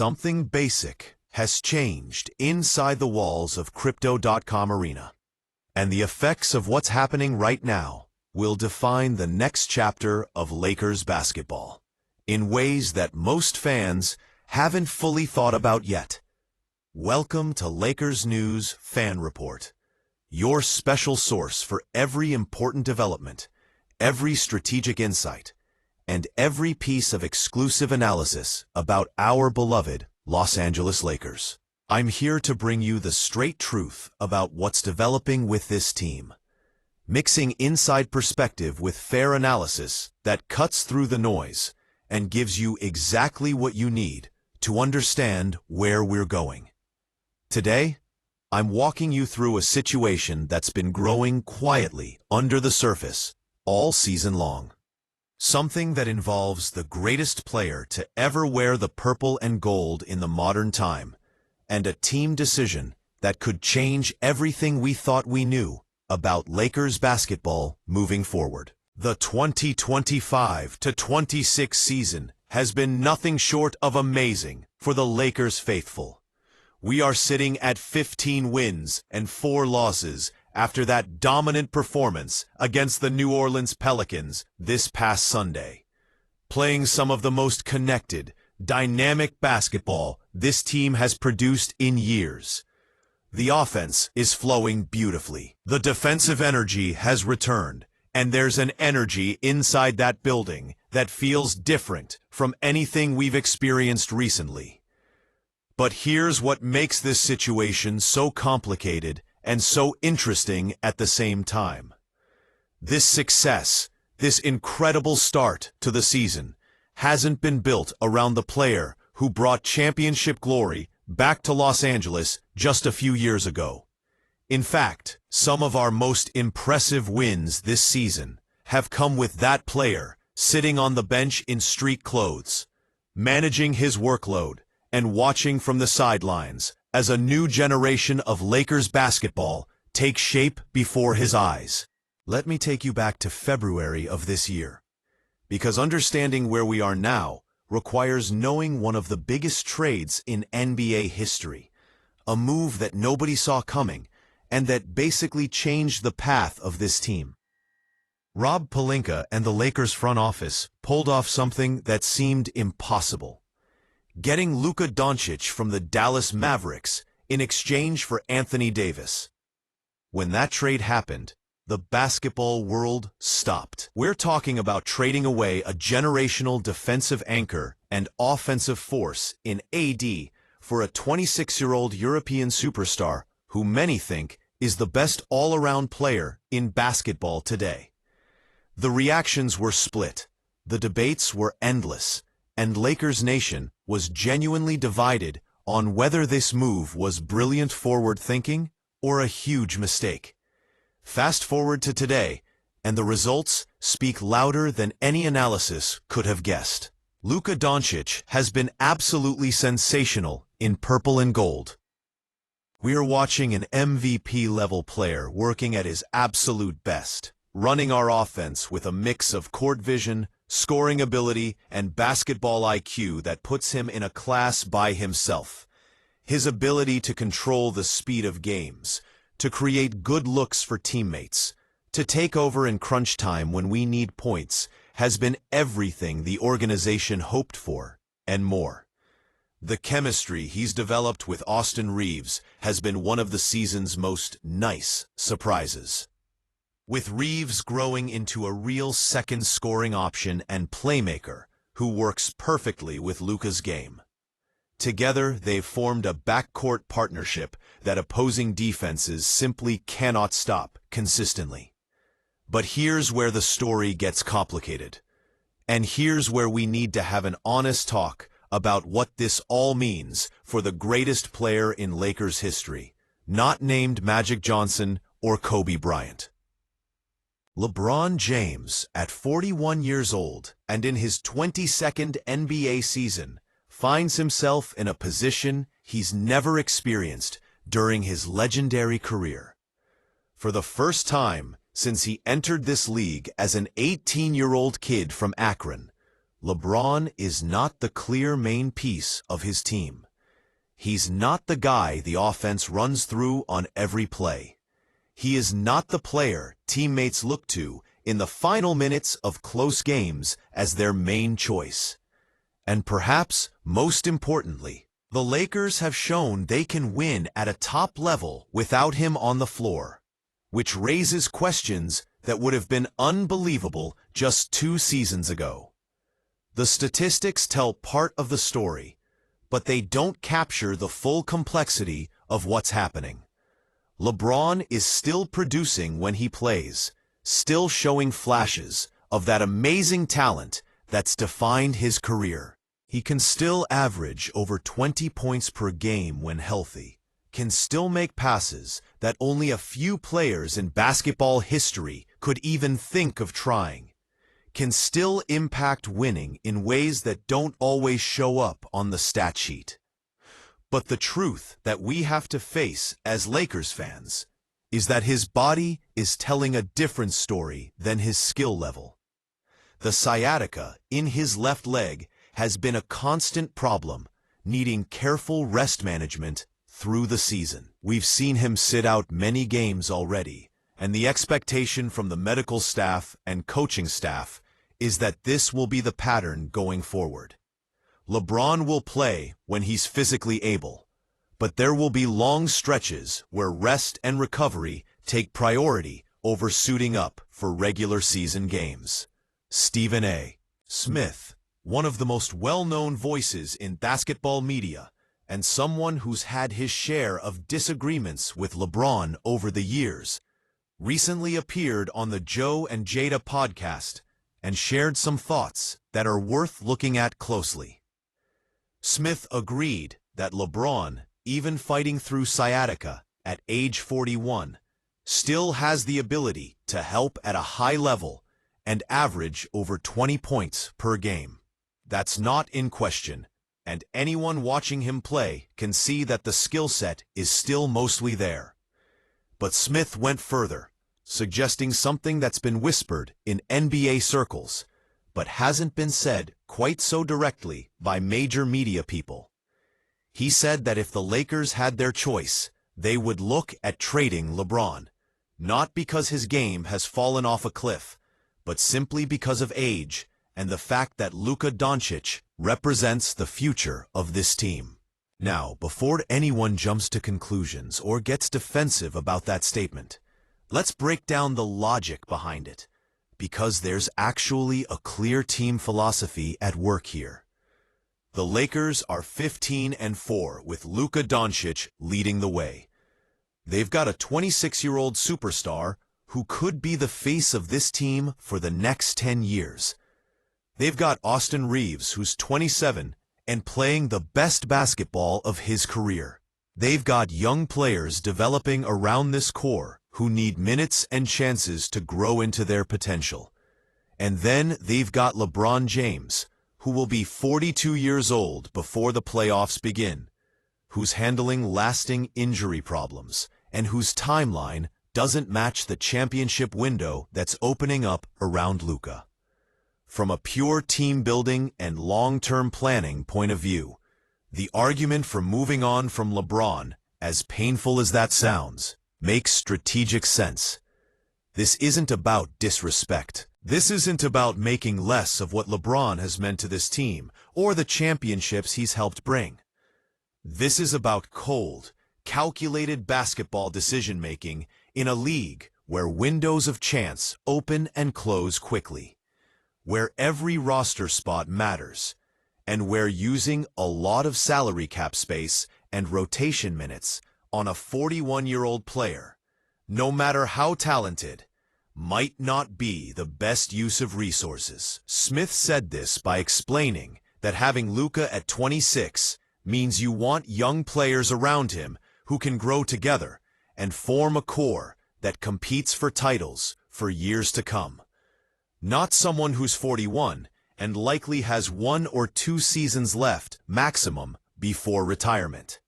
Something basic has changed inside the walls of Crypto.com Arena. And the effects of what's happening right now will define the next chapter of Lakers basketball in ways that most fans haven't fully thought about yet. Welcome to Lakers News Fan Report, your special source for every important development, every strategic insight, and every piece of exclusive analysis about our beloved Los Angeles Lakers. I'm here to bring you the straight truth about what's developing with this team, mixing inside perspective with fair analysis that cuts through the noise and gives you exactly what you need to understand where we're going. Today, I'm walking you through a situation that's been growing quietly under the surface all season long. Something that involves the greatest player to ever wear the purple and gold in the modern time, and a team decision that could change everything we thought we knew about Lakers basketball moving forward. The 2025-26 season has been nothing short of amazing for the Lakers faithful. We are sitting at 15 wins and 4 losses after that dominant performance against the New Orleans Pelicans this past Sunday. Playing some of the most connected, dynamic basketball this team has produced in years. The offense is flowing beautifully. The defensive energy has returned, and there's an energy inside that building that feels different from anything we've experienced recently. But here's what makes this situation so complicated and so interesting at the same time. This success, this incredible start to the season, hasn't been built around the player who brought championship glory back to Los Angeles just a few years ago. In fact, some of our most impressive wins this season have come with that player sitting on the bench in street clothes, managing his workload, and watching from the sidelines as a new generation of Lakers basketball takes shape before his eyes. Let me take you back to February of this year, because understanding where we are now requires knowing one of the biggest trades in NBA history, a move that nobody saw coming and that basically changed the path of this team. Rob Pelinka and the Lakers front office pulled off something that seemed impossible. Getting Luka Doncic from the Dallas Mavericks in exchange for Anthony Davis. When that trade happened, the basketball world stopped. We're talking about trading away a generational defensive anchor and offensive force in AD for a 26-year-old European superstar who many think is the best all-around player in basketball today. The reactions were split, the debates were endless, and Lakers Nation was genuinely divided on whether this move was brilliant forward thinking or a huge mistake. Fast forward to today, and the results speak louder than any analysis could have guessed. Luka Doncic has been absolutely sensational in purple and gold. We are watching an MVP-level player working at his absolute best, running our offense with a mix of court vision, scoring ability, and basketball IQ that puts him in a class by himself. His ability to control the speed of games, to create good looks for teammates, to take over in crunch time when we need points, has been everything the organization hoped for, and more. The chemistry he's developed with Austin Reeves has been one of the season's most nice surprises. With Reeves growing into a real second scoring option and playmaker who works perfectly with Luka's game. Together, they've formed a backcourt partnership that opposing defenses simply cannot stop consistently. But here's where the story gets complicated. And here's where we need to have an honest talk about what this all means for the greatest player in Lakers history, not named Magic Johnson or Kobe Bryant. LeBron James, at 41 years old and in his 22nd NBA season, finds himself in a position he's never experienced during his legendary career. For the first time since he entered this league as an 18-year-old kid from Akron, LeBron is not the clear main piece of his team. He's not the guy the offense runs through on every play. He is not the player teammates look to in the final minutes of close games as their main choice. And perhaps most importantly, the Lakers have shown they can win at a top level without him on the floor, which raises questions that would have been unbelievable just 2 seasons ago. The statistics tell part of the story, but they don't capture the full complexity of what's happening. LeBron is still producing when he plays, still showing flashes of that amazing talent that's defined his career. He can still average over 20 points per game when healthy, can still make passes that only a few players in basketball history could even think of trying, can still impact winning in ways that don't always show up on the stat sheet. But the truth that we have to face as Lakers fans is that his body is telling a different story than his skill level. The sciatica in his left leg has been a constant problem, needing careful rest management through the season. We've seen him sit out many games already, and the expectation from the medical staff and coaching staff is that this will be the pattern going forward. LeBron will play when he's physically able, but there will be long stretches where rest and recovery take priority over suiting up for regular season games. Stephen A. Smith, one of the most well-known voices in basketball media, and someone who's had his share of disagreements with LeBron over the years, recently appeared on the Joe and Jada podcast and shared some thoughts that are worth looking at closely. Smith agreed that LeBron, even fighting through sciatica at age 41, still has the ability to help at a high level and average over 20 points per game. That's not in question, and anyone watching him play can see that the skill set is still mostly there. But Smith went further, suggesting something that's been whispered in NBA circles, but hasn't been said quite so directly by major media people. He said that if the Lakers had their choice, they would look at trading LeBron, not because his game has fallen off a cliff, but simply because of age and the fact that Luka Doncic represents the future of this team. Now, before anyone jumps to conclusions or gets defensive about that statement, let's break down the logic behind it, because there's actually a clear team philosophy at work here. The Lakers are 15-4 with Luka Doncic leading the way. They've got a 26-year-old superstar who could be the face of this team for the next 10 years. They've got Austin Reeves, who's 27 and playing the best basketball of his career. They've got young players developing around this core who need minutes and chances to grow into their potential. And then they've got LeBron James, who will be 42 years old before the playoffs begin, who's handling lasting injury problems, and whose timeline doesn't match the championship window that's opening up around Luka. From a pure team-building and long-term planning point of view, the argument for moving on from LeBron, as painful as that sounds, makes strategic sense. This isn't about disrespect. This isn't about making less of what LeBron has meant to this team or the championships he's helped bring. This is about cold, calculated basketball decision-making in a league where windows of chance open and close quickly, where every roster spot matters, and where using a lot of salary cap space and rotation minutes on a 41-year-old player, no matter how talented, might not be the best use of resources. Smith said this by explaining that having Luka at 26 means you want young players around him who can grow together and form a core that competes for titles for years to come. Not someone who's 41 and likely has 1 or 2 seasons left, maximum, before retirement.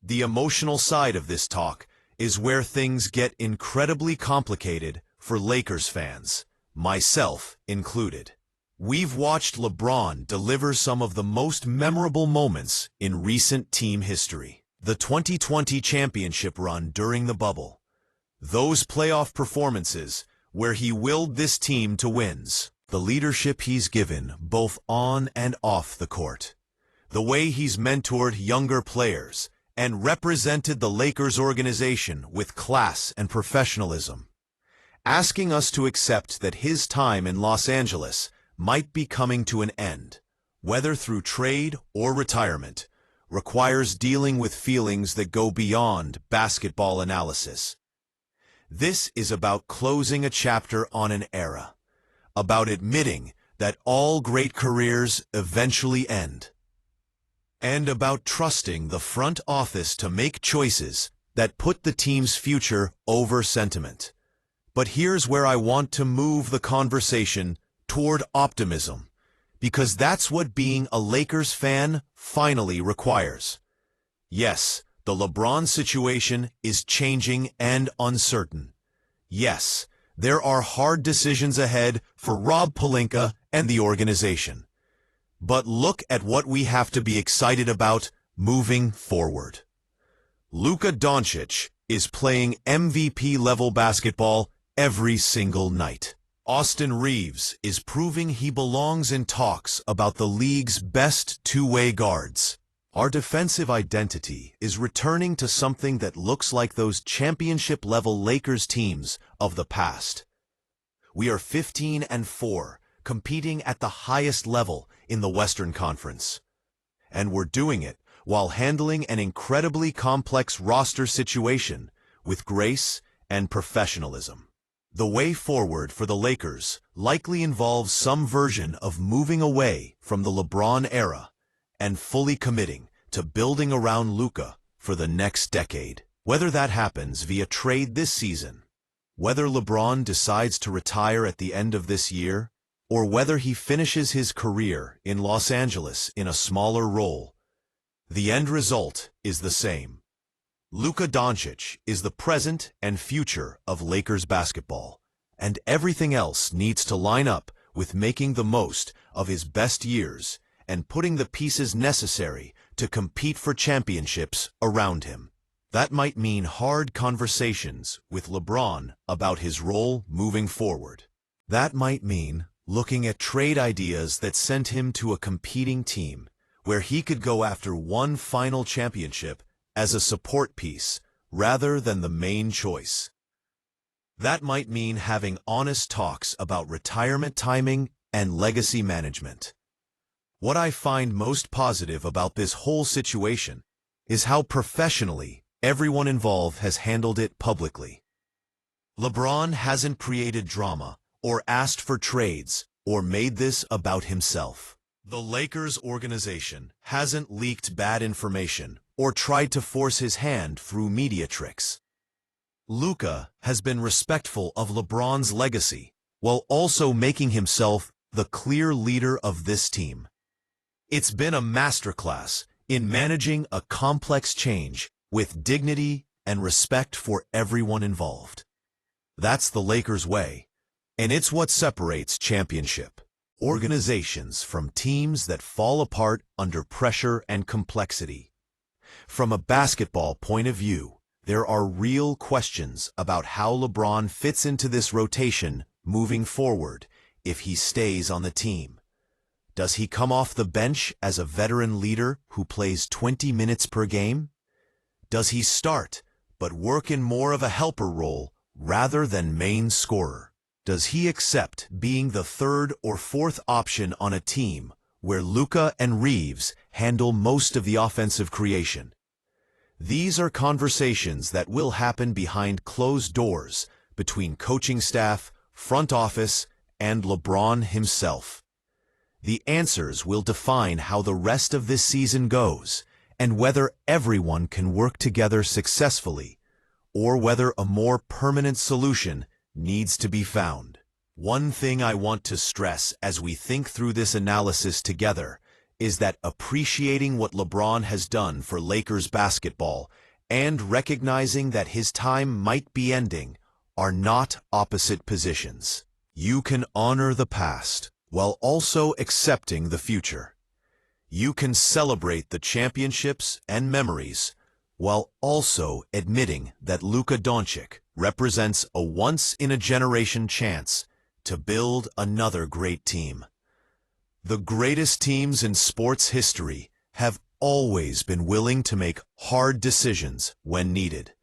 The emotional side of this talk is where things get incredibly complicated for Lakers fans, myself included. We've watched LeBron deliver some of the most memorable moments in recent team history. The 2020 championship run during the bubble. Those playoff performances where he willed this team to wins. The leadership he's given both on and off the court. The way he's mentored younger players and represented the Lakers organization with class and professionalism. Asking us to accept that his time in Los Angeles might be coming to an end, whether through trade or retirement, requires dealing with feelings that go beyond basketball analysis. This is about closing a chapter on an era, about admitting that all great careers eventually end, and about trusting the front office to make choices that put the team's future over sentiment. But here's where I want to move the conversation toward optimism, because that's what being a Lakers fan finally requires. Yes, the LeBron situation is changing and uncertain. Yes, there are hard decisions ahead for Rob Pelinka and the organization. But look at what we have to be excited about moving forward. Luka Doncic is playing MVP-level basketball every single night. Austin Reeves is proving he belongs in talks about the league's best two-way guards. Our defensive identity is returning to something that looks like those championship-level Lakers teams of the past. We are 15-4, competing at the highest level in the Western Conference. And we're doing it while handling an incredibly complex roster situation with grace and professionalism. The way forward for the Lakers likely involves some version of moving away from the LeBron era and fully committing to building around Luka for the next decade. Whether that happens via trade this season, whether LeBron decides to retire at the end of this year, or whether he finishes his career in Los Angeles in a smaller role, the end result is the same. Luka Doncic is the present and future of Lakers basketball, and everything else needs to line up with making the most of his best years and putting the pieces necessary to compete for championships around him. That might mean hard conversations with LeBron about his role moving forward. That might mean looking at trade ideas that sent him to a competing team where he could go after one final championship as a support piece rather than the main choice. That might mean having honest talks about retirement timing and legacy management. What I find most positive about this whole situation is how professionally everyone involved has handled it publicly. LeBron hasn't created drama or asked for trades or made this about himself. The Lakers organization hasn't leaked bad information or tried to force his hand through media tricks. Luka has been respectful of LeBron's legacy while also making himself the clear leader of this team. It's been a masterclass in managing a complex change with dignity and respect for everyone involved. That's the Lakers way, and it's what separates championship organizations from teams that fall apart under pressure and complexity. From a basketball point of view, there are real questions about how LeBron fits into this rotation moving forward if he stays on the team. Does he come off the bench as a veteran leader who plays 20 minutes per game? Does he start but work in more of a helper role rather than main scorer? Does he accept being the third or fourth option on a team where Luka and Reeves handle most of the offensive creation? These are conversations that will happen behind closed doors between coaching staff, front office, and LeBron himself. The answers will define how the rest of this season goes and whether everyone can work together successfully or whether a more permanent solution needs to be found. One thing I want to stress as we think through this analysis together is that appreciating what LeBron has done for Lakers basketball and recognizing that his time might be ending are not opposite positions. You can honor the past while also accepting the future. You can celebrate the championships and memories while also admitting that Luka Doncic represents a once-in-a-generation chance to build another great team. The greatest teams in sports history have always been willing to make hard decisions when needed,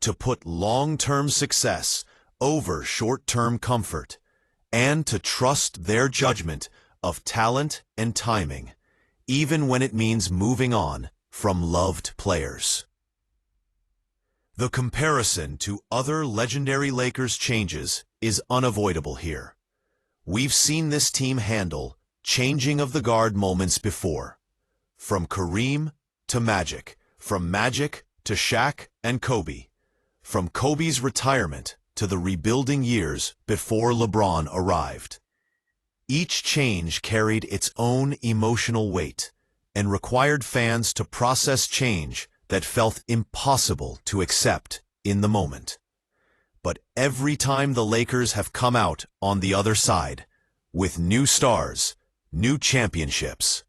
to put long-term success over short-term comfort, and to trust their judgment of talent and timing, even when it means moving on from loved players. The comparison to other legendary Lakers changes is unavoidable here. We've seen this team handle changing of the guard moments before, from Kareem to Magic, from Magic to Shaq and Kobe, from Kobe's retirement to the rebuilding years before LeBron arrived. Each change carried its own emotional weight and required fans to process change that felt impossible to accept in the moment. But every time the Lakers have come out on the other side, with new stars, new championships,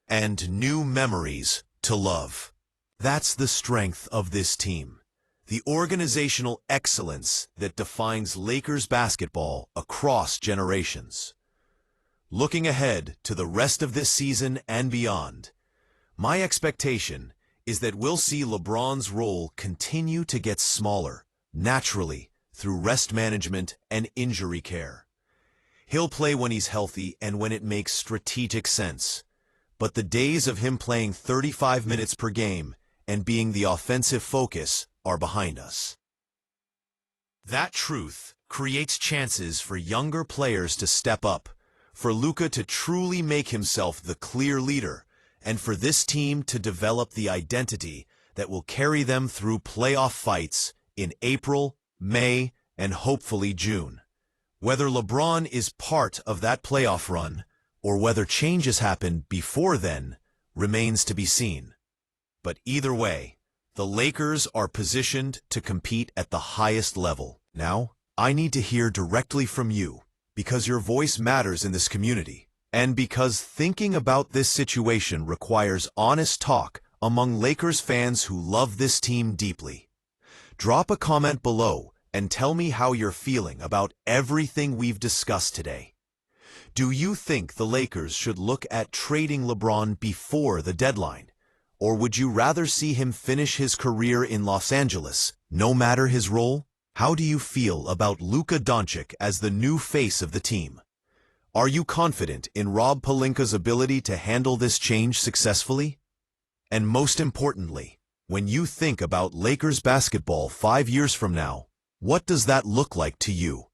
and new memories to love. That's the strength of this team, the organizational excellence that defines Lakers basketball across generations. Looking ahead to the rest of this season and beyond, my expectation is that we'll see LeBron's role continue to get smaller, naturally, through rest management and injury care. He'll play when he's healthy and when it makes strategic sense, but the days of him playing 35 minutes per game and being the offensive focus are behind us. That truth creates chances for younger players to step up, for Luka to truly make himself the clear leader, and for this team to develop the identity that will carry them through playoff fights in April, May, and hopefully June. Whether LeBron is part of that playoff run, or whether changes happen before then, remains to be seen. But either way, the Lakers are positioned to compete at the highest level. Now, I need to hear directly from you, because your voice matters in this community, and because thinking about this situation requires honest talk among Lakers fans who love this team deeply. Drop a comment below and tell me how you're feeling about everything we've discussed today. Do you think the Lakers should look at trading LeBron before the deadline? Or would you rather see him finish his career in Los Angeles, no matter his role? How do you feel about Luka Doncic as the new face of the team? Are you confident in Rob Pelinka's ability to handle this change successfully? And most importantly, when you think about Lakers basketball 5 years from now, what does that look like to you?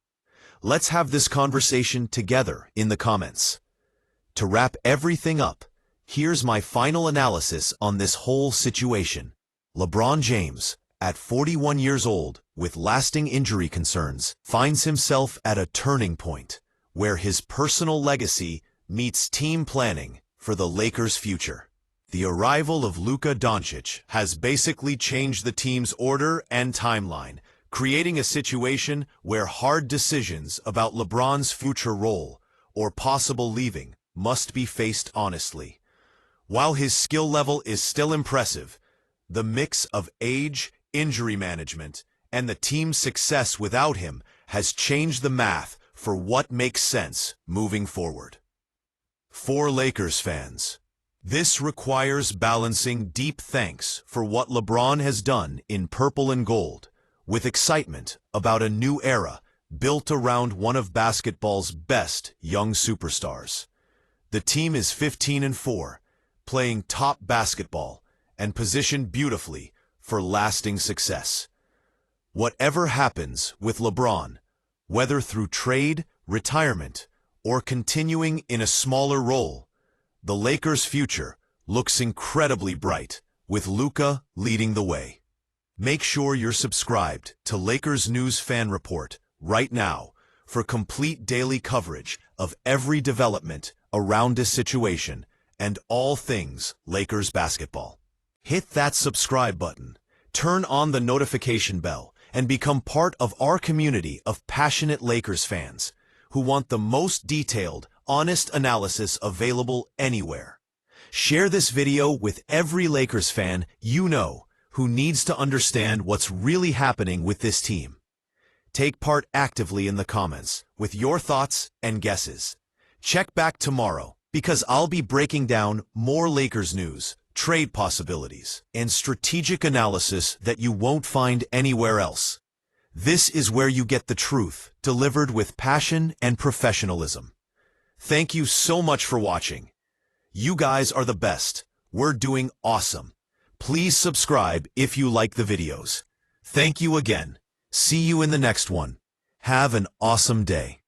Let's have this conversation together in the comments. To wrap everything up, here's my final analysis on this whole situation. LeBron James, at 41 years old, with lasting injury concerns, finds himself at a turning point where his personal legacy meets team planning for the Lakers' future. The arrival of Luka Doncic has basically changed the team's order and timeline, creating a situation where hard decisions about LeBron's future role or possible leaving must be faced honestly. While his skill level is still impressive, the mix of age, injury management, and the team's success without him has changed the math for what makes sense moving forward. For Lakers fans, this requires balancing deep thanks for what LeBron has done in purple and gold, with excitement about a new era built around one of basketball's best young superstars. The team is 15-4, playing top basketball and positioned beautifully for lasting success. Whatever happens with LeBron, whether through trade, retirement, or continuing in a smaller role, the Lakers' future looks incredibly bright, with Luka leading the way. Make sure you're subscribed to Lakers News Fan Report right now for complete daily coverage of every development around this situation and all things Lakers basketball. Hit that subscribe button, turn on the notification bell, and become part of our community of passionate Lakers fans. who want the most detailed, honest analysis available anywhere. Share this video with every Lakers fan you know who needs to understand what's really happening with this team. Take part actively in the comments with your thoughts and guesses. Check back tomorrow because I'll be breaking down more Lakers news, trade possibilities, and strategic analysis that you won't find anywhere else. This is where you get the truth, delivered with passion and professionalism. Thank you so much for watching. You guys are the best. We're doing awesome. Please subscribe if you like the videos. Thank you again. See you in the next one. Have an awesome day.